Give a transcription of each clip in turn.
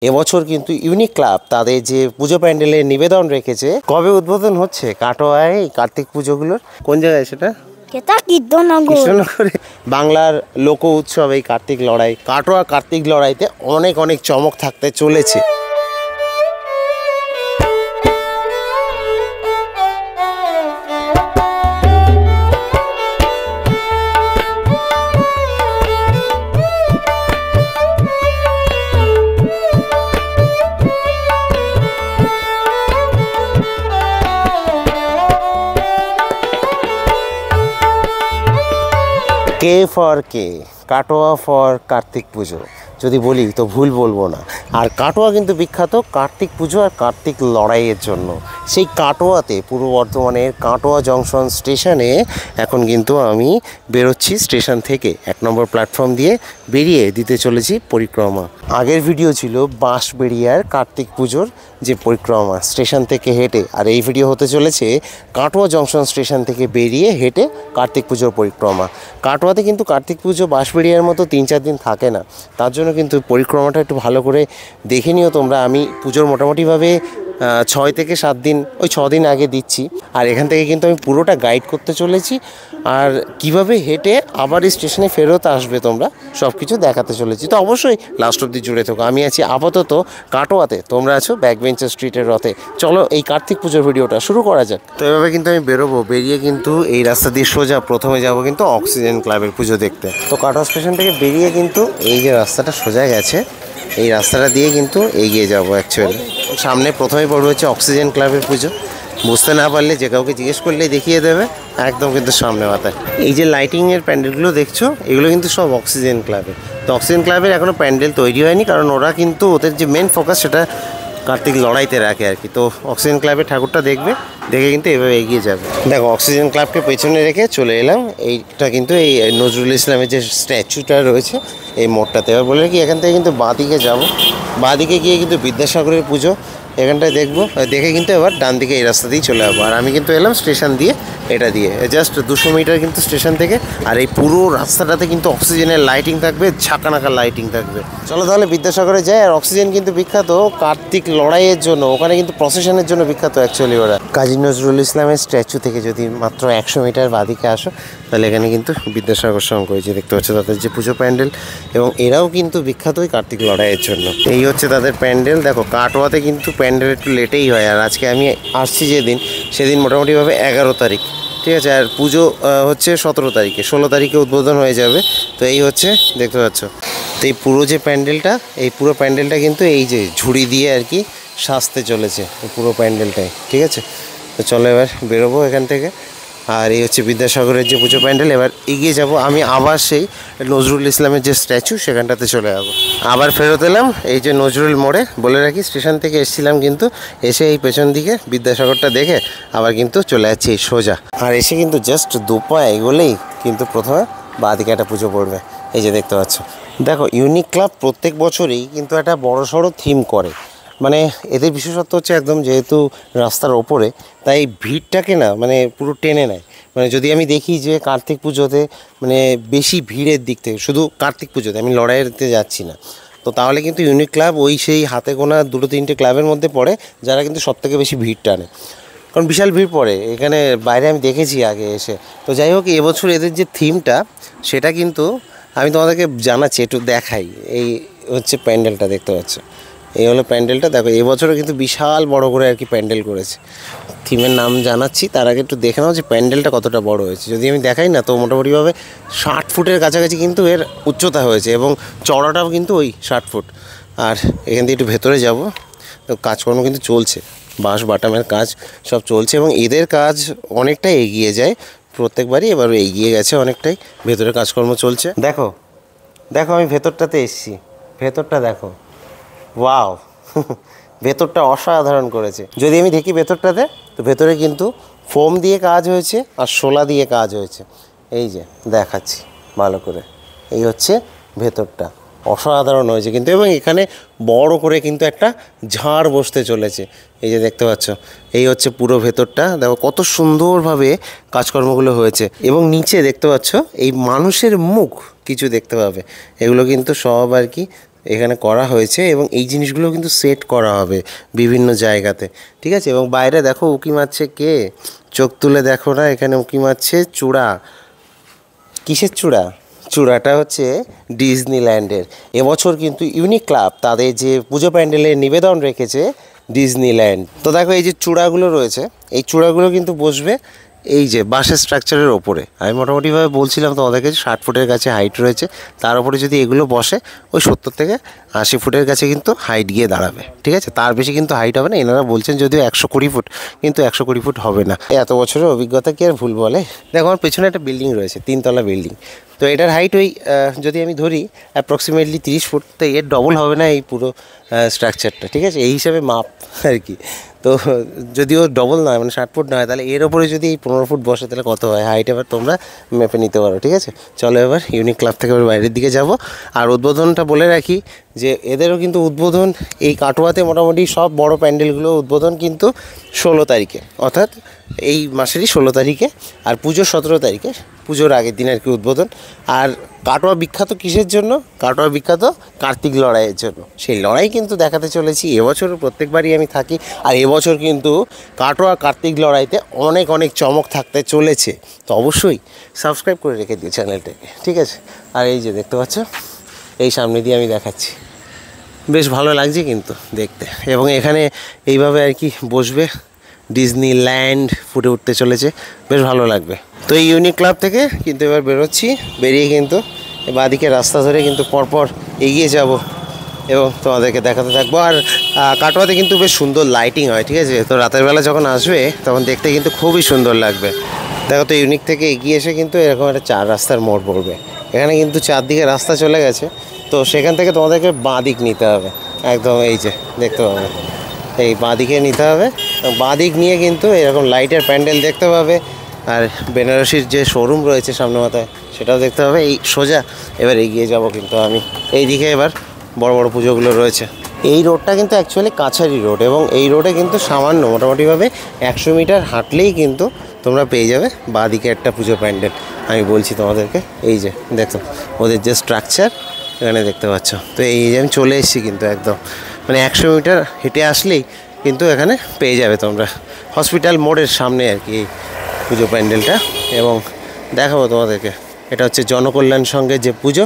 এবছর কিন্তু unique club তাদের যে পুজো প্যান্ডেলের নিবেদন রেখেছে। কবে উদ্বোধন হচ্ছে কাটোয়ায় এই কার্তিক পুজোগুলোর? কোন জায়গায় সেটা? কৃষ্ণনগরে। বাংলার লোক উৎসব এই কার্তিক লড়াই, কাটোয়া কার্তিক লড়াইতে অনেক অনেক চমক থাকতে চলেছে। K for K, Katwa for Kartik পুজো যদি বলি তো ভুল বলবো না। আর কাটোয়া কিন্তু বিখ্যাত কার্তিক পুজো আর কার্তিক লড়াইয়ের জন্য। সেই কাটোয়াতে পূর্ব বর্ধমানের কাটোয়া জংশন স্টেশনে এখন কিন্তু আমি বেরোচ্ছি স্টেশন থেকে 1 নম্বর প্ল্যাটফর্ম দিয়ে বেরিয়ে দিতে চলেছি পরিক্রমা। আগের ভিডিও ছিল বাঁশবেড়িয়ার কার্তিক পুজোর যে পরিক্রমা স্টেশন থেকে হেঁটে, আর এই ভিডিও হতে চলেছে কাটোয়া জংশন স্টেশন থেকে বেরিয়ে হেঁটে কার্তিক পুজোর পরিক্রমা। কাটোয়াতে কিন্তু কার্তিক পুজো বাঁশবেড়িয়ার মতো 3-4 দিন থাকে না, তার জন্য কিন্তু পরিক্রমাটা একটু ভালো করে দেখে নিও তোমরা। আমি পুজোর মোটামুটিভাবে 6 থেকে 7 দিন, ওই 6 দিন আগে দিচ্ছি। আর এখান থেকে কিন্তু আমি পুরোটা গাইড করতে চলেছি, আর কিভাবে হেঁটে আবার এই স্টেশনে ফেরত আসবে তোমরা সব কিছু দেখাতে চলেছি। তো অবশ্যই লাস্ট অব্দি জুড়ে থাকো। আমি আছি আপাতত কাটোয়াতে, তোমরা আছো ব্যাকবেঞ্চার স্ট্রিটের রথে। চলো এই কার্তিক পুজোর ভিডিওটা শুরু করা যাক। তো এভাবে কিন্তু আমি বেরোবো, বেরিয়ে কিন্তু এই রাস্তা দিয়ে সোজা প্রথমে যাব কিন্তু অক্সিজেন ক্লাবের পুজো দেখতে। তো কাটোয়া স্টেশন থেকে বেরিয়ে কিন্তু এই যে রাস্তাটা সোজা গেছে, এই রাস্তাটা দিয়ে কিন্তু এগিয়ে যাবো। অ্যাকচুয়ালি সামনে প্রথমেই পড়বে হচ্ছে অক্সিজেন ক্লাবের পুজো। বুঝতে না পারলে যে কাউকে জিজ্ঞেস করলেই দেখিয়ে দেবে, একদম কিন্তু সামনে মাথায়। এই যে লাইটিংয়ের প্যান্ডেলগুলো দেখছো, এগুলো কিন্তু সব অক্সিজেন ক্লাবের। তো অক্সিজেন ক্লাবের এখনও প্যান্ডেল তৈরি হয়নি, কারণ ওরা কিন্তু ওদের যে মেন ফোকাস সেটা কার্তিক লড়াইতে রাখে আর কি। তো অক্সিজেন ক্লাবের ঠাকুরটা দেখবে, দেখে কিন্তু এভাবে এগিয়ে যাবে। দেখো অক্সিজেন ক্লাবকে পেছনে রেখে চলে এলাম। এইটা কিন্তু এই নজরুল ইসলামের যে স্ট্যাচুটা রয়েছে এই মোড়টাতে। এবার বলে কি এখান থেকে কিন্তু বাঁদিকে যাব, বাঁদিকে গিয়ে কিন্তু বিদ্যাসাগরের পুজো এখানটায় দেখবো, দেখে কিন্তু এবার ডান দিকে এই রাস্তা দিয়েই চলে যাবো। আর আমি কিন্তু এলাম স্টেশন দিয়ে, এটা দিয়ে জাস্ট 200 মিটার কিন্তু স্টেশন থেকে। আর এই পুরো রাস্তাটাতে কিন্তু অক্সিজেনের লাইটিং থাকবে, ঝাঁকানাকা লাইটিং থাকবে। চলো তাহলে বিদ্যাসাগরে যাই। আর অক্সিজেন কিন্তু বিখ্যাত কার্তিক লড়াইয়ের জন্য, ওখানে কিন্তু প্রসেশনের জন্য বিখ্যাত অ্যাকচুয়ালি ওরা। কাজী নজরুল ইসলামের স্ট্যাচু থেকে যদি মাত্র 100 মিটার বাদিকে আসো, তাহলে এখানে কিন্তু বিদ্যাসাগর সংঘ হয়েছে, দেখতে পাচ্ছ তাদের যে পুজো প্যান্ডেল। এবং এরাও কিন্তু বিখ্যাত ওই কার্তিক লড়াইয়ের জন্য। এই হচ্ছে তাদের প্যান্ডেল। দেখো কাটোয়াতে কিন্তু প্যান্ডেল একটু লেটেই হয়। আর আজকে আমি আসছি যেদিন, সেদিন মোটামুটিভাবে 11 তারিখ, ঠিক আছে। আর পুজো হচ্ছে 17 তারিখে, 16 তারিখে উদ্বোধন হয়ে যাবে। তো এই হচ্ছে দেখতে পাচ্ছ। তো এই পুরো যে প্যান্ডেলটা, এই পুরো প্যান্ডেলটা কিন্তু এই যে ঝুড়ি দিয়ে আর কি সাজতে চলেছে এই পুরো প্যান্ডেলটাই, ঠিক আছে। তো চলো এবার বেরোবো এখান থেকে। আর এই হচ্ছে বিদ্যাসাগরের যে পুজো প্যান্ডেল। এবার এগিয়ে যাব আমি আবার সেই নজরুল ইসলামের যে স্ট্যাচু সেখানটাতে চলে যাবো। আবার ফেরত এলাম এই যে নজরুল মোড়ে। বলে রাখি স্টেশন থেকে এসেছিলাম, কিন্তু এসে এই পেছন দিকে বিদ্যাসাগরটা দেখে আবার কিন্তু চলে যাচ্ছি এই সোজা। আর এসে কিন্তু জাস্ট 2 পা এগোলেই কিন্তু প্রথমে বাঁদিকে একটা পুজো পড়বে, এই যে দেখতে পাচ্ছ। দেখো ইউনিক ক্লাব প্রত্যেক বছরই কিন্তু একটা বড়সড় থিম করে। মানে এদের বিশেষত্ব হচ্ছে একদম যেহেতু রাস্তার ওপরে, তাই ভিড়টাকে না মানে পুরো টেনে নেয়। মানে যদি আমি দেখি যে কার্তিক পুজোতে মানে বেশি ভিড়ের দিক থেকে, শুধু কার্তিক পুজোতে, আমি লড়াইয়েতে যাচ্ছি না, তো তাহলে কিন্তু ইউনিক ক্লাব ওই সেই হাতে গোনা 2-3টে ক্লাবের মধ্যে পড়ে যারা কিন্তু সবথেকে বেশি ভিড় টানে, কারণ বিশাল ভিড় পড়ে এখানে বাইরে, আমি দেখেছি আগে এসে। তো যাই হোক এবছর এদের যে থিমটা সেটা কিন্তু আমি তোমাদেরকে জানাচ্ছি, একটু দেখাই। এই হচ্ছে প্যান্ডেলটা দেখতে পাচ্ছ, এই হলো প্যান্ডেলটা। দেখো এবছরও কিন্তু বিশাল বড় করে আর কি প্যান্ডেল করেছে। থিমের নাম জানাচ্ছি, তার আগে একটু দেখে নাও যে প্যান্ডেলটা কতটা বড় হয়েছে। যদি আমি দেখাই না, তো মোটামুটিভাবে 60 ফুটের কাছাকাছি কিন্তু এর উচ্চতা হয়েছে, এবং চড়াটাও কিন্তু ওই 60 ফুট। আর এখান থেকে একটু ভেতরে যাব, তো কাজকর্ম কিন্তু চলছে, বাঁশ বাটামের কাজ সব চলছে, এবং এদের কাজ অনেকটাই এগিয়ে যায় প্রত্যেকবারই, এবারও এগিয়ে গেছে অনেকটাই। ভেতরে কাজকর্ম চলছে। দেখো দেখো আমি ভেতরটাতে এসেছি, ভেতরটা দেখো, ওয়াও ভেতরটা অসাধারণ করেছে। যদি আমি দেখি ভেতরটাতে, তো ভেতরে কিন্তু ফোম দিয়ে কাজ হয়েছে আর শোলা দিয়ে কাজ হয়েছে। এই যে দেখাচ্ছি ভালো করে, এই হচ্ছে ভেতরটা, অসাধারণ হয়েছে কিন্তু। এবং এখানে বড় করে কিন্তু একটা ঝাড় বসতে চলেছে, এই যে দেখতে পাচ্ছ। এই হচ্ছে পুরো ভেতরটা, দেখো কত সুন্দরভাবে কাজকর্মগুলো হয়েছে। এবং নিচে দেখতে পাচ্ছ এই মানুষের মুখ কিছু দেখতে পাবে, এগুলো কিন্তু সব আর কি এখানে করা হয়েছে এবং এই জিনিসগুলো কিন্তু সেট করা হবে বিভিন্ন জায়গাতে, ঠিক আছে। এবং বাইরে দেখো উঁকি মারছে কে, চোখ তুলে দেখো না, এখানে উঁকি মারছে চূড়া। কিসের চূড়া? চূড়াটা হচ্ছে ডিজনিল্যান্ডের। এবছর কিন্তু ইউনিক ক্লাব তাদের যে পুজো প্যান্ডেলের নিবেদন রেখেছে ডিজনিল্যান্ড। তো দেখো এই যে চূড়াগুলো রয়েছে, এই চূড়াগুলো কিন্তু বসবে এই যে বাঁশের স্ট্রাকচারের ওপরে। আমি মোটামুটিভাবে বলছিলাম তোমাদেরকে 60 ফুটের কাছে হাইট রয়েছে, তার উপরে যদি এগুলো বসে ওই 70 থেকে 80 ফুটের কাছে কিন্তু হাইট গিয়ে দাঁড়াবে, ঠিক আছে। তার বেশি কিন্তু হাইট হবে না। এনারা বলছেন যদিও 120 ফুট, কিন্তু 120 ফুট হবে না। এত বছরের অভিজ্ঞতা কি আর ভুল বলে। দেখো আমার পেছনে একটা বিল্ডিং রয়েছে, 3 তলা বিল্ডিং। তো এটার হাইট ওই যদি আমি ধরি অ্যাপ্রক্সিমেটলি 30 ফুট, তো এর ডবল হবে না এই পুরো স্ট্রাকচারটা, ঠিক আছে। এই হিসাবে মাপ আর কি। তো যদিও ডবল নয়, মানে 60 ফুট নয়, তাহলে এর ওপরে যদি এই 15 ফুট বসে তাহলে কত হয় হাইট, এবার তোমরা মেপে নিতে পারো, ঠিক আছে। চলো এবার ইউনিক ক্লাব থেকে এবার বাইরের দিকে যাব। আর উদ্বোধনটা বলে রাখি যে এদেরও কিন্তু উদ্বোধন এই কাটোয়াতে মোটামুটি সব বড় প্যান্ডেলগুলো উদ্বোধন কিন্তু 16 তারিখে, অর্থাৎ এই মাসেরই 16 তারিখে। আর পুজো 17 তারিখে, পুজোর আগের দিন আর কি উদ্বোধন। আর কাটোয়া বিখ্যাত কিসের জন্য? কাটোয়া বিখ্যাত কার্তিক লড়াইয়ের জন্য। সেই লড়াই কিন্তু দেখাতে চলেছি এবছরও, প্রত্যেকবারই আমি থাকি। আর এবছর কিন্তু কাটোয়া কার্তিক লড়াইতে অনেক অনেক চমক থাকতে চলেছে। তো অবশ্যই সাবস্ক্রাইব করে রেখে দিও চ্যানেলটাকে, ঠিক আছে। আর এই যে দেখতে পাচ্ছ, এই সামনে দিয়ে আমি দেখাচ্ছি, বেশ ভালো লাগছে কিন্তু দেখতে। এবং এখানে এইভাবে আর কি বসবে, ডিজনিল্যান্ড ফুটে উঠতে চলেছে, বেশ ভালো লাগবে। তো এই ইউনিক ক্লাব থেকে কিন্তু এবার বেরোচ্ছি, বেরিয়ে কিন্তু বাঁদিকে রাস্তা ধরে কিন্তু পরপর এগিয়ে যাব এবং তোমাদেরকে দেখাতে থাকবো। আর কাটোয়াতে কিন্তু বেশ সুন্দর লাইটিং হয়, ঠিক আছে। তো রাতের বেলা যখন আসবে তখন দেখতে কিন্তু খুবই সুন্দর লাগবে। দেখো তো ইউনিক থেকে এগিয়ে এসে কিন্তু এরকম একটা 4 রাস্তার মোড় পড়বে। এখানে কিন্তু 4 দিকে রাস্তা চলে গেছে, তো সেখান থেকে তোমাদেরকে বাঁ দিক নিতে হবে। একদম এই যে দেখতে পাবে, এই বাঁ দিকে নিতে হবে। বাঁ দিক নিয়ে কিন্তু এরকম লাইটের প্যান্ডেল দেখতে পাবে। আর বেনারসির যে শোরুম রয়েছে সামনে মাথায়, সেটাও দেখতে পাবে। এই সোজা এবার এগিয়ে যাব কিন্তু আমি এই দিকে। এবার বড় বড় পুজোগুলো রয়েছে। এই রোডটা কিন্তু অ্যাকচুয়ালি কাছারি রোড, এবং এই রোডে কিন্তু সামান্য মোটামুটিভাবে 100 মিটার হাঁটলেই কিন্তু তোমরা পেয়ে যাবে বাঁ দিকে একটা পুজো প্যান্ডেল। আমি বলছি তোমাদেরকে, এই যে দেখো ওদের যে স্ট্রাকচার এখানে দেখতে পাচ্ছ। তো এই যে আমি চলে এসেছি কিন্তু একদম, মানে 100 মিটার হেঁটে আসলেই কিন্তু এখানে পেয়ে যাবে তোমরা। হসপিটাল মোড়ের সামনে আর কি এই পুজো প্যান্ডেলটা। এবং দেখাবো তোমাদেরকে, এটা হচ্ছে জনকল্যাণ সংঘের যে পুজো,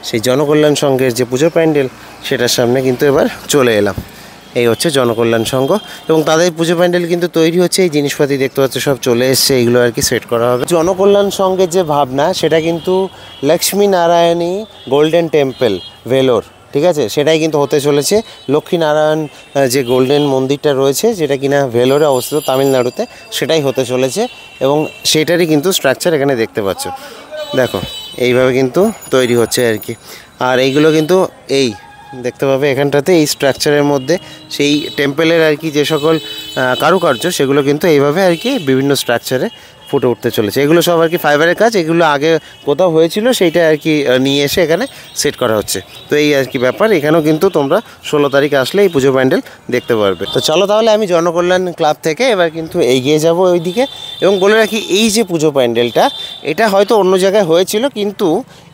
সেই জনকল্যাণ সংঘের যে পুজো প্যান্ডেল, সেটার সামনে কিন্তু এবার চলে এলাম। এই হচ্ছে জনকল্যাণ সংঘ, এবং তাদের পুজো প্যান্ডেল কিন্তু তৈরি হচ্ছে। এই জিনিসপাতি দেখতে পাচ্ছ সব চলে এসছে, এইগুলো আর কি সেট করা হবে। জনকল্যাণ সংঘের যে ভাবনা, সেটা কিন্তু লক্ষ্মী নারায়ণী গোল্ডেন টেম্পল ভেলোর, ঠিক আছে, সেটাই কিন্তু হতে চলেছে। লক্ষ্মীনারায়ণ যে গোল্ডেন মন্দিরটা রয়েছে, যেটা কিনা ভেলোরে অবস্থিত তামিলনাড়ুতে, সেটাই হতে চলেছে। এবং সেটারই কিন্তু স্ট্রাকচার এখানে দেখতে পাচ্ছ। দেখো এইভাবে কিন্তু তৈরি হচ্ছে আর কি। আর এইগুলো কিন্তু এই দেখতে পাবে এখানটাতে, এই স্ট্রাকচারের মধ্যে সেই টেম্পলের আর কি যে সকল কারুকার্য, সেগুলো কিন্তু এইভাবে আর কি বিভিন্ন স্ট্রাকচারে ফুটে উঠতে চলেছে। এগুলো সব আর কি ফাইবারের কাজ, এগুলো আগে কোথাও হয়েছিল সেইটা আর কি নিয়ে এসে এখানে সেট করা হচ্ছে। তো এই আর কি ব্যাপার। এখানেও কিন্তু তোমরা 16 তারিখ আসলে এই পুজো প্যান্ডেল দেখতে পারবে। তো চলো তাহলে আমি জনকল্যাণ ক্লাব থেকে এবার কিন্তু এগিয়ে যাব ওই দিকে। এবং বলে রাখি, এই যে পুজো প্যান্ডেলটা, এটা হয়তো অন্য জায়গায় হয়েছিল, কিন্তু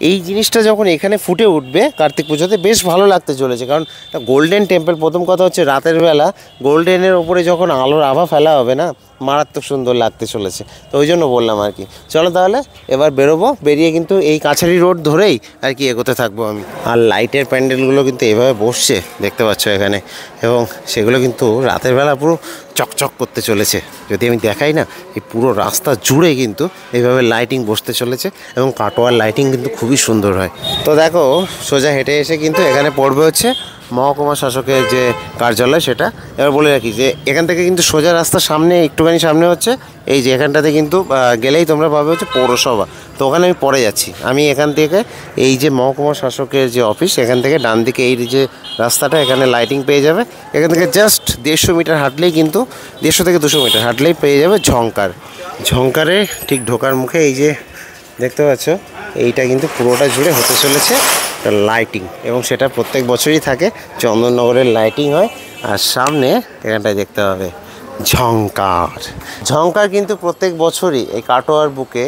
এই জিনিসটা যখন এখানে ফুটে উঠবে কার্তিক পুজোতে, বেশ ভালো লাগতে চলেছে। কারণ গোল্ডেন টেম্পল, প্রথম কথা হচ্ছে রাতের বেলা গোল্ডেনের ওপরে যখন আলোর আভা ফেলা হবে না, মারাত্মক সুন্দর লাগতে চলেছে। তো ওই জন্য বললাম আর কি। চলো তাহলে এবার বেরোবো, বেরিয়ে কিন্তু এই কাছারি রোড ধরেই আর কি এগোতে থাকবো আমি। আর লাইটের প্যান্ডেলগুলো কিন্তু এভাবে বসছে দেখতে পাচ্ছ এখানে, এবং সেগুলো কিন্তু রাতের বেলা পুরো চকচক করতে চলেছে। যদি আমি দেখাই না, এই পুরো রাস্তা জুড়ে কিন্তু এইভাবে লাইটিং বসতে চলেছে, এবং কাটোয়ার লাইটিং কিন্তু খুবই সুন্দর হয়। তো দেখো সোজা হেঁটে এসে কিন্তু এখানে পড়বে হচ্ছে মহকুমা শাসকের যে কার্যালয়, সেটা। এবার বলে রাখি যে এখান থেকে কিন্তু সোজা রাস্তার সামনে, একটুখানি সামনে হচ্ছে এই যে এখানটাতে কিন্তু গেলেই তোমরা পাবে হচ্ছে পৌরসভা। তো ওখানে আমি পরে যাচ্ছি। আমি এখান থেকে এই যে মহকুমা শাসকের যে অফিস, এখান থেকে ডান দিকে এই যে রাস্তাটা, এখানে লাইটিং পেয়ে যাবে। এখান থেকে জাস্ট 150 মিটার হাঁটলেই কিন্তু, 150 থেকে 200 মিটার হাঁটলেই পেয়ে যাবে ঝংকার। ঝংকারে ঠিক ঢোকার মুখে এই যে দেখতে পাচ্ছ, এইটা কিন্তু পুরোটা জুড়ে হতে চলেছে লাইটিং, এবং সেটা প্রত্যেক বছরই থাকে। চন্দননগরের লাইটিং হয়। আর সামনে এখানটায় দেখতে হবে ঝংকার। ঝংকার কিন্তু প্রত্যেক বছরই এই কাটোয়ার বুকে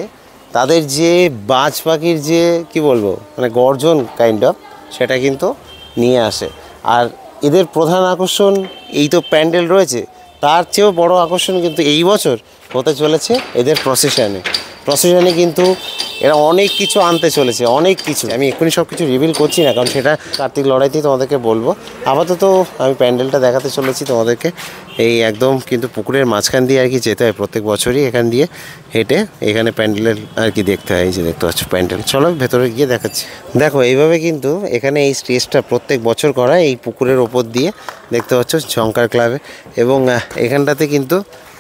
তাদের যে বাজ পাখির যে কি বলবো, মানে গর্জন কাইন্ড অফ, সেটা কিন্তু নিয়ে আসে। আর এদের প্রধান আকর্ষণ এই তো প্যান্ডেল রয়েছে, তার চেয়েও বড় আকর্ষণ কিন্তু এই বছর হতে চলেছে এদের প্রসেশনে কিন্তু এরা অনেক কিছু আনতে চলেছে, অনেক কিছু। আমি এক্ষুনি সব কিছু রিভিল করছি না, কারণ সেটা কার্তিক লড়াইতেই তোমাদেরকে বলবো। আপাতত আমি প্যান্ডেলটা দেখাতে চলেছি তোমাদেরকে। এই একদম কিন্তু পুকুরের মাঝখান দিয়ে আর কি যেতে হয় প্রত্যেক বছরই, এখান দিয়ে হেঁটে এখানে প্যান্ডেলের আর কি দেখতে হয়। এই যে দেখতে পাচ্ছ প্যান্ডেল, চলো ভেতরে গিয়ে দেখাচ্ছি। দেখো এইভাবে কিন্তু এখানে এই স্টেজটা প্রত্যেক বছর করা এই পুকুরের ওপর দিয়ে, দেখতে পাচ্ছ ঝংকার ক্লাবে। এবং এখানটাতে কিন্তু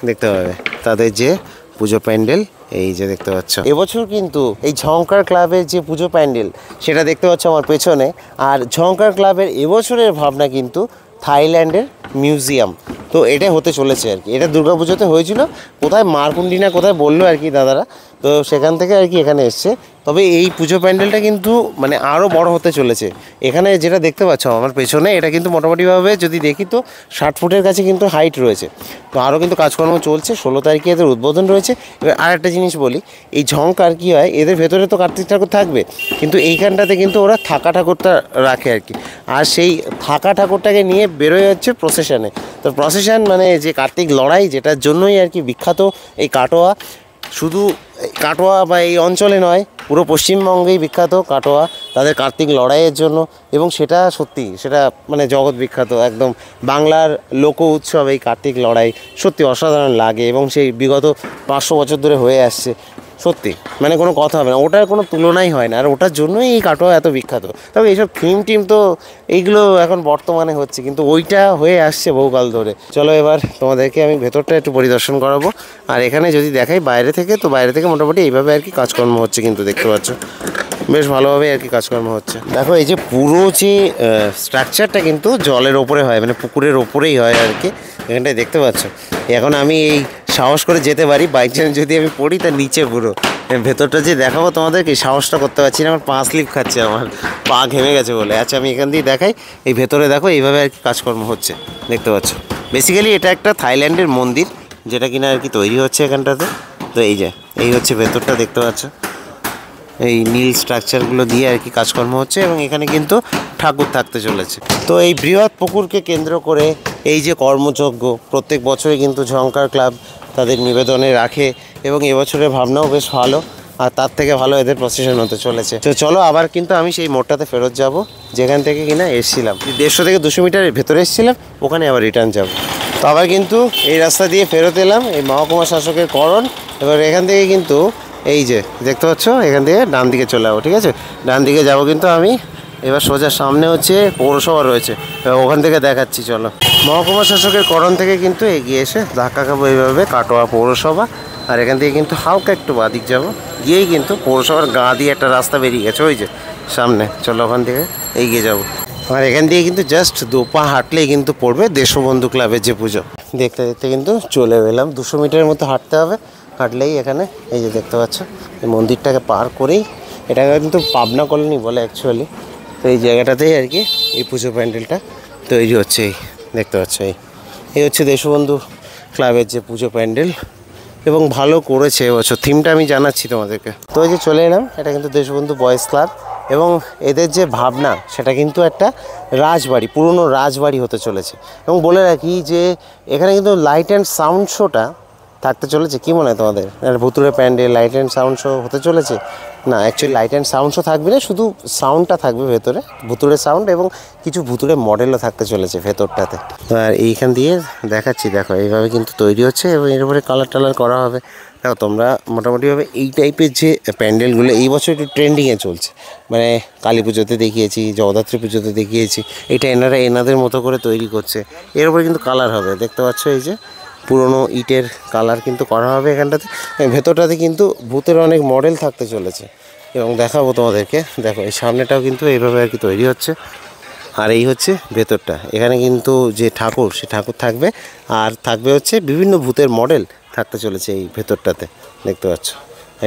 দেখতে পাবে তাদের যে পুজো প্যান্ডেল, এই যে দেখতে পাচ্ছ। এবছর কিন্তু এই ঝংকার ক্লাবের যে পুজো প্যান্ডেল সেটা দেখতে পাচ্ছ আমার পেছনে। আর ঝংকার ক্লাবের এবছরের ভাবনা কিন্তু থাইল্যান্ডের মিউজিয়াম, তো এটা হতে চলেছে আর কি। এটা দুর্গাপুজোতে হয়েছিল, কোথায় মারকুন্ডি না কোথায় বললো আর কি দাদারা, তো সেখান থেকে আর কি এখানে এসছে। তবে এই পুজো প্যান্ডেলটা কিন্তু মানে আরও বড় হতে চলেছে। এখানে যেটা দেখতে পাচ্ছ আমার পেছনে, এটা কিন্তু মোটামুটিভাবে যদি দেখি তো 60 ফুটের কাছে কিন্তু হাইট রয়েছে। তো আরও কিন্তু কাজকর্ম চলছে, 16 তারিখে এদের উদ্বোধন রয়েছে। এবার আর একটা জিনিস বলি, এই ঝংকার কী হয়, এদের ভেতরে তো কার্তিক ঠাকুর থাকবে, কিন্তু এইখানটাতে কিন্তু ওরা থাকা ঠাকুরটা রাখে আর কি। আর সেই থাকা ঠাকুরটাকে নিয়ে বেরোয় হচ্ছে প্রসেশনে। তো প্রসেশন মানে যে কার্তিক লড়াই, যেটার জন্যই আর কি বিখ্যাত এই কাটোয়া। শুধু কাটোয়া বা এই অঞ্চলে নয়, পুরো পশ্চিমবঙ্গেই বিখ্যাত কাটোয়া তাদের কার্তিক লড়াইয়ের জন্য। এবং সেটা সত্যি, সেটা মানে জগৎ বিখ্যাত একদম। বাংলার লোক উৎসব এই কার্তিক লড়াই সত্যি অসাধারণ লাগে, এবং সেই বিগত 500 বছর ধরে হয়ে আসছে। সত্যি মানে কোনো কথা হবে না, ওটার কোনো তুলনাই হয় না। আর ওটার জন্যই এই কাটোয়া এত বিখ্যাত। তবে এইসব থিম তো এইগুলো এখন বর্তমানে হচ্ছে, কিন্তু ওইটা হয়ে আসছে বহুকাল ধরে। চলো এবার তোমাদেরকে আমি ভেতরটা একটু পরিদর্শন করাবো। আর এখানে যদি দেখাই বাইরে থেকে, তো বাইরে থেকে মোটামুটি এইভাবে আর কি কাজকর্ম হচ্ছে, কিন্তু দেখতে পাচ্ছ বেশ ভালোভাবে আর কি কাজকর্ম হচ্ছে। দেখো এই যে পুরো যে স্ট্রাকচারটা কিন্তু জলের ওপরে হয়, মানে পুকুরের ওপরেই হয় আর কি। এখানটায় দেখতে পাচ্ছ। এখন আমি এই সাহস করে যেতে পারি, বাই চান্স যদি আমি পড়ি তার নিচে পুরো ভেতরটা যে দেখাবো তোমাদেরকে, সাহসটা করতে পারছি না, আমার পা স্লিপ খাচ্ছে, আমার পা ঘেমে গেছে বলে। আচ্ছা আমি এখান দিয়ে দেখাই। এই ভেতরে দেখো এইভাবে আর কি কাজকর্ম হচ্ছে, দেখতে পাচ্ছ। বেসিক্যালি এটা একটা থাইল্যান্ডের মন্দির, যেটা কিনা আর কি তৈরি হচ্ছে এখানটাতে। তো এই যে এই হচ্ছে ভেতরটা, দেখতে পাচ্ছ। এই নীল স্ট্রাকচারগুলো দিয়ে আর কি কাজকর্ম হচ্ছে, এবং এখানে কিন্তু ঠাকুর থাকতে চলেছে। তো এই বৃহৎ পুকুরকে কেন্দ্র করে এই যে কর্মযজ্ঞ প্রত্যেক বছরে কিন্তু ঝংকার ক্লাব তাদের নিবেদনে রাখে, এবং এবছরের ভাবনাও বেশ ভালো। আর তার থেকে ভালো এদের প্রসেশন হতে চলেছে। তো চলো আবার কিন্তু আমি সেই মোড়টাতে ফেরত যাব, যেখান থেকে কিনা এসেছিলাম। 150 থেকে 200 মিটারের ভেতরে এসেছিলাম, ওখানে আবার রিটার্ন যাব। তো আবার কিন্তু এই রাস্তা দিয়ে ফেরত এলাম, এই মহকুমা শাসকের করণ। এবার এখান থেকে কিন্তু এই যে দেখতে পাচ্ছ, এখান থেকে ডান দিকে চলে যাবো, ঠিক আছে। ডান দিকে যাব কিন্তু আমি। এবার সোজা সামনে হচ্ছে পৌরসভা রয়েছে, ওখান থেকে দেখাচ্ছি। চলো মহকুমা শাসকের করণ থেকে কিন্তু এগিয়ে এসে ধাক্কা খাবো এইভাবে কাটোয়া পৌরসভা। আর এখান থেকে কিন্তু হালকা একটু বাদিক যাব, গিয়েই কিন্তু পৌরসভার গা দিয়ে একটা রাস্তা বেরিয়ে গেছে ওই যে সামনে। চলো ওখান থেকে এগিয়ে যাব। আর এখান দিয়ে কিন্তু জাস্ট 2 পা হাঁটলেই কিন্তু পড়বে দেশবন্ধু ক্লাবের যে পুজো। দেখতে দেখতে কিন্তু চলে এলাম, 200 মিটারের মতো হাঁটতে হবে। হাঁটলেই এখানে এই যে দেখতে পাচ্ছ, এই মন্দিরটাকে পার করেই, এটাকে কিন্তু পাবনা কলোনি বলে অ্যাকচুয়ালি। তো এই জায়গাটাতেই আর কি এই পুজো প্যান্ডেলটা তৈরি হচ্ছে। এই দেখতে পাচ্ছ, এই হচ্ছে দেশবন্ধু ক্লাবের যে পুজো প্যান্ডেল, এবং ভালো করেছে এবছর। থিমটা আমি জানাচ্ছি তোমাদেরকে। তো এই যে চলে এলাম, এটা কিন্তু দেশবন্ধু বয়েজ ক্লাব, এবং এদের যে ভাবনা সেটা কিন্তু একটা রাজবাড়ি, পুরনো রাজবাড়ি হতে চলেছে। এবং বলে রাখি যে এখানে কিন্তু লাইট অ্যান্ড সাউন্ড শোটা থাকতে চলেছে। কী মনে হয় তোমাদের? ভুতুরে pandal, light and sound show হতে চলেছে? না, actually light and sound show থাকবে না, শুধু সাউন্ডটা থাকবে ভেতরে, ভুতুরে সাউন্ড, এবং কিছু ভুতুরে মডেলও থাকতে চলেছে ভেতরটাতে। আর এইখান দিয়ে দেখাচ্ছি, দেখো এইভাবে কিন্তু তৈরি হচ্ছে, এবং এর উপরে কালার টালার করা হবে। দেখো তোমরা মোটামুটিভাবে এই টাইপের যে প্যান্ডেলগুলো এই বছর একটু ট্রেন্ডিংয়ে চলছে। মানে কালী পুজোতে দেখিয়েছি, জগদ্ধাত্রী পুজোতে দেখিয়েছি, এটা এনাদের মতো করে তৈরি করছে। এর উপরে কিন্তু কালার হবে, দেখতে পাচ্ছ এই যে পুরনো ইটের কালার কিন্তু করা হবে এখানটাতে। ভেতরটাতে কিন্তু ভূতের অনেক মডেল থাকতে চলেছে, এবং দেখাবো তোমাদেরকে। দেখো এই সামনেটাও কিন্তু এইভাবে আর কি তৈরি হচ্ছে। আর এই হচ্ছে ভেতরটা, এখানে কিন্তু যে ঠাকুর, সে ঠাকুর থাকবে, আর থাকবে হচ্ছে বিভিন্ন ভূতের মডেল থাকতে চলেছে এই ভেতরটাতে, দেখতে পাচ্ছ।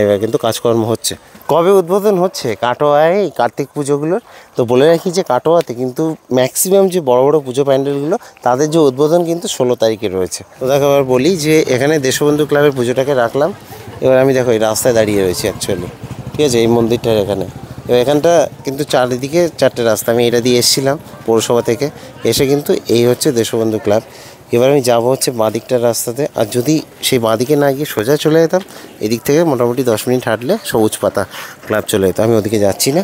এবার কিন্তু কাজকর্ম হচ্ছে। কবে উদ্বোধন হচ্ছে কাটোয়ায় এই কার্তিক পুজোগুলোর? তো বলে রাখি যে কাটোয়াতে কিন্তু ম্যাক্সিমাম যে বড় বড় পুজো প্যান্ডেলগুলো, তাদের যে উদ্বোধন কিন্তু 16 তারিখে রয়েছে। তো দেখো আবার বলি যে এখানে দেশবন্ধু ক্লাবের পুজোটাকে রাখলাম। এবার আমি দেখো এই রাস্তায় দাঁড়িয়ে রয়েছি অ্যাকচুয়ালি, ঠিক আছে, এই মন্দিরটার এখানে। এবার এখানটা কিন্তু চারিদিকে 4টে রাস্তা, আমি এটা দিয়ে এসেছিলাম পৌরসভা থেকে, এসে কিন্তু এই হচ্ছে দেশবন্ধু ক্লাব। এবার আমি যাবো হচ্ছে বাঁদিকটার রাস্তাতে, আর যদি সেই বাঁদিকে না গিয়ে সোজা চলে যেতাম, এদিক থেকে মোটামুটি 10 মিনিট হাঁটলে সবুজ পাতা ক্লাব চলে যেত। আমি ওদিকে যাচ্ছি না,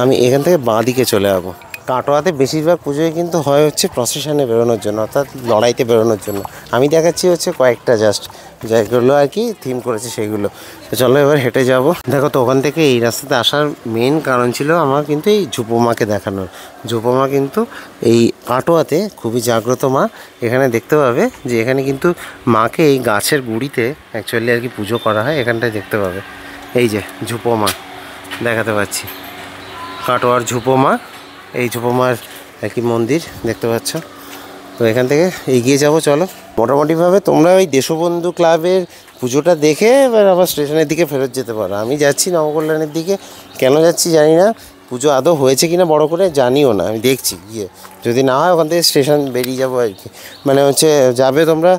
আমি এখান থেকে বাঁদিকে চলে যাবো। কাটোয়াতে বেশিরভাগ পুজোয় কিন্তু হয় হচ্ছে প্রসেশনে বেরোনোর জন্য, অর্থাৎ লড়াইতে বেরোনোর জন্য। আমি দেখাচ্ছি হচ্ছে কয়েকটা জাস্ট যেগুলো আর কি থিম করেছে সেইগুলো। তো চলো এবার হেঁটে যাব। দেখো তো ওখান থেকে এই রাস্তাতে আসার মেন কারণ ছিল আমার কিন্তু এই ঝুপোমাকে দেখানোর। ঝুপোমা কিন্তু এই কাটোয়াতে খুবই জাগ্রত মা। এখানে দেখতে পাবে যে এখানে কিন্তু মাকে এই গাছের গুঁড়িতে অ্যাকচুয়ালি আর কি পুজো করা হয়। এখানটায় দেখতে পাবে এই যে ঝুপোমা দেখাতে পাচ্ছি, কাটোয়ার ঝুপোমা। এই ঝুপোমার একই মন্দির দেখতে পাচ্ছ। তো এখান থেকে এগিয়ে যাব চলো। মোটামুটিভাবে তোমরা ওই দেশবন্ধু ক্লাবের পুজোটা দেখে এবার আবার স্টেশনের দিকে ফেরত যেতে পারো। আমি যাচ্ছি নবকল্যাণের দিকে, কেন যাচ্ছি জানি না, পুজো আদৌ হয়েছে কিনা বড় করে জানিও না, আমি দেখছি গিয়ে, যদি না হয় ওখান থেকে স্টেশন বেরিয়ে যাবো আর কি। মানে হচ্ছে যাবে তোমরা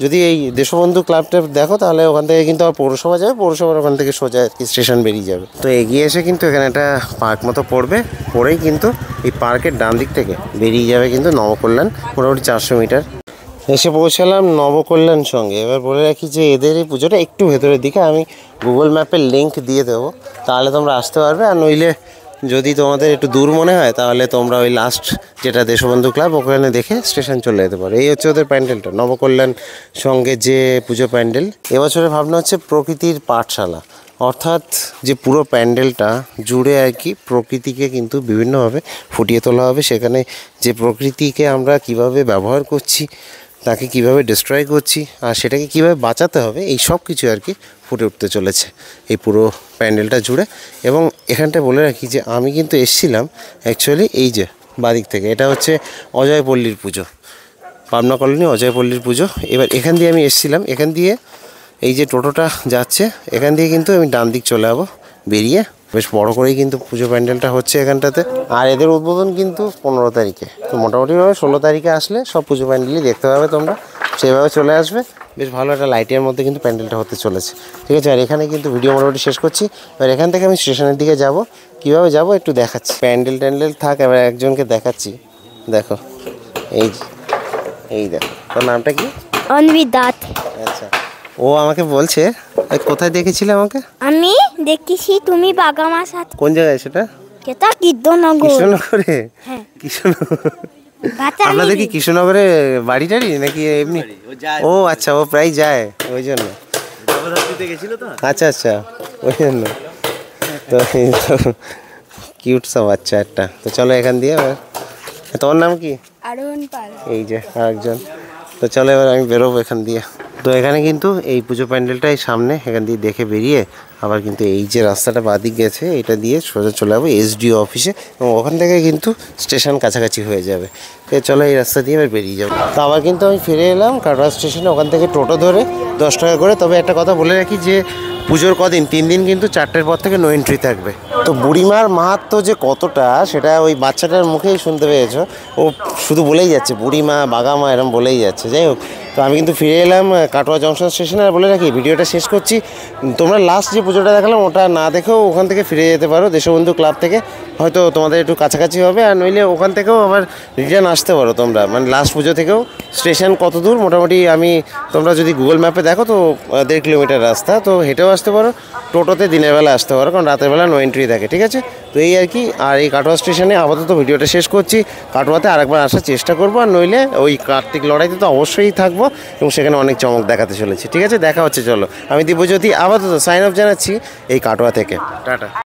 যদি এই দেশবন্ধু ক্লাবটা দেখো তাহলে ওখান থেকে কিন্তু আবার পৌরসভা যাবে, পৌরসভার ওখান থেকে সোজা আর কি স্টেশন বেরিয়ে যাবে। তো এগিয়ে এসে কিন্তু এখানে একটা পার্ক মতো পড়বে, পড়েই কিন্তু এই পার্কের ডান দিক থেকে বেরিয়ে যাবে কিন্তু নবকল্যাণ, মোটামুটি 400 মিটার। এসে পৌঁছালাম নবকল্যাণ সঙ্গে। এবার বলে রাখি যে এদের এই পুজোটা একটু ভেতরের দিকে, আমি গুগল ম্যাপের লিঙ্ক দিয়ে দেবো, তাহলে তোমরা আসতে পারবে। আর নইলে যদি তোমাদের একটু দূর মনে হয় তাহলে তোমরা ওই লাস্ট যেটা দেশবন্ধু ক্লাব ওখানে দেখে স্টেশন চলে যেতে পারো। এই হচ্ছে ওদের প্যান্ডেলটা, নবকল্যাণ সঙ্গে যে পুজো প্যান্ডেল। এবছরের ভাবনা হচ্ছে প্রকৃতির পাঠশালা, অর্থাৎ যে পুরো প্যান্ডেলটা জুড়ে আর কি প্রকৃতিকে কিন্তু বিভিন্নভাবে ফুটিয়ে তোলা হবে। সেখানে যে প্রকৃতিকে আমরা কিভাবে ব্যবহার করছি, তাকে কিভাবে ডিস্ট্রয় করছি, আর সেটাকে কিভাবে বাঁচাতে হবে, এই সব কিছু আর কি ফুটে উঠতে চলেছে এই পুরো প্যান্ডেলটা জুড়ে। এবং এখানটায় বলে রাখি যে আমি কিন্তু এসেছিলাম অ্যাকচুয়ালি এই যে বাদিক থেকে, এটা হচ্ছে অজয়পল্লীর পুজো, পাবনা কলোনি অজয়পল্লীর পুজো। এবার এখান দিয়ে আমি এসেছিলাম, এখান দিয়ে এই যে টোটোটা যাচ্ছে এখান দিয়ে কিন্তু আমি ডান দিক চলে যাবো বেরিয়ে। বেশ বড় করেই কিন্তু পুজো প্যান্ডেলটা হচ্ছে এখানটাতে। আর এদের উদ্বোধন কিন্তু 15 তারিখে, তো মোটামুটিভাবে 16 তারিখে আসলে সব পুজো প্যান্ডেলই দেখতে পাবে তোমরা, সেভাবে চলে আসবে। বেশ ভালো একটা লাইটের মধ্যে কিন্তু প্যান্ডেলটা হতে চলেছে, ঠিক আছে। আর এখানে কিন্তু ভিডিও মোটামুটি শেষ করছি। এবার এখান থেকে আমি স্টেশনের দিকে যাব, কীভাবে যাব একটু দেখাচ্ছি। প্যান্ডেল থাক, এবার একজনকে দেখাচ্ছি। দেখো এই দেখো, তোর নামটা কি? অন্বিত দাস। আচ্ছা, ও আমাকে বলছে কোথায় দেখেছিলে আমাকে? আমি দেখেছি তুমি বাগামার সাথে। কোন জায়গায় সেটা? সেটা কৃষ্ণনগর। কৃষ্ণনগরে? হ্যাঁ। কৃষ্ণনগর আপনাদের কি কৃষ্ণনগরে বাড়ি টাড়ি নাকি এমনি? ও আচ্ছা, ও প্রায় যায় ওই জন্য। আচ্ছা ওই জন্য তো কিউট সব বাচ্চা একটা। তো চলো এখান দিয়ে, তোমার নাম কি? আরোহণ পাল। এই যে আরেকজন। তো চলো এবার আমি বেরোবো এখান দিয়ে। তো এখানে কিন্তু এই পুজো প্যান্ডেলটাই সামনে, এখান দিয়ে দেখে বেরিয়ে আবার কিন্তু এই যে রাস্তাটা বাদিক গেছে এটা দিয়ে সোজা চলে যাবো SDO অফিসে, এবং ওখান থেকে কিন্তু স্টেশন কাছাকাছি হয়ে যাবে। চলো এই রাস্তা দিয়ে এবার বেরিয়ে যাবো। তো আবার কিন্তু আমি ফিরে এলাম কাটোয়া স্টেশনে, ওখান থেকে টোটো ধরে 10 টাকা করে। তবে একটা কথা বলে রাখি যে পুজোর কদিন 3 দিন কিন্তু 4টের পর থেকে নো এন্ট্রি থাকবে। তো বুড়িমার মাহাত্ম্য যে কতটা সেটা ওই বাচ্চাটার মুখেই শুনতে পেয়েছো, ও শুধু বলেই যাচ্ছে বুড়িমা বাগামা এরম বলেই যাচ্ছে। যাই হোক, তো আমি কিন্তু ফিরে এলাম কাটোয়া জংশন স্টেশনে। আর বলে রাখি ভিডিওটা শেষ করছি, তোমরা লাস্ট যে পুজোটা দেখালাম ওটা না দেখেও ওখান থেকে ফিরে যেতে পারো দেশবন্ধু ক্লাব থেকে, হয়তো তোমাদের একটু কাছাকাছি হবে। আর নইলে ওখান থেকেও আবার রিটার্ন আসতে পারো তোমরা, মানে লাস্ট পুজো থেকেও স্টেশন কত দূর মোটামুটি তোমরা যদি গুগল ম্যাপে দেখো তো 1.5 কিলোমিটার রাস্তা, তো হেঁটেও আসতে পারো, টোটোতে দিনের বেলা আসতে পারো, কারণ রাতের বেলা নো এন্ট্রি থাকে, ঠিক আছে। তো এই আর কি। আর এই কাটোয়া স্টেশনে আপাতত ভিডিওটা শেষ করছি। কাটোয়াতে আরেকবার আসার চেষ্টা করবো, আর নইলে ওই কার্তিক লড়াইতে তো অবশ্যই থাকবো, এবং সেখানে অনেক চমক দেখাতে চলেছি, ঠিক আছে। দেখা হচ্ছে, চলো। আমি দিব্যজ্যোতি আপাতত সাইন অফ জানাচ্ছি এই কাটোয়া থেকে। টাটা।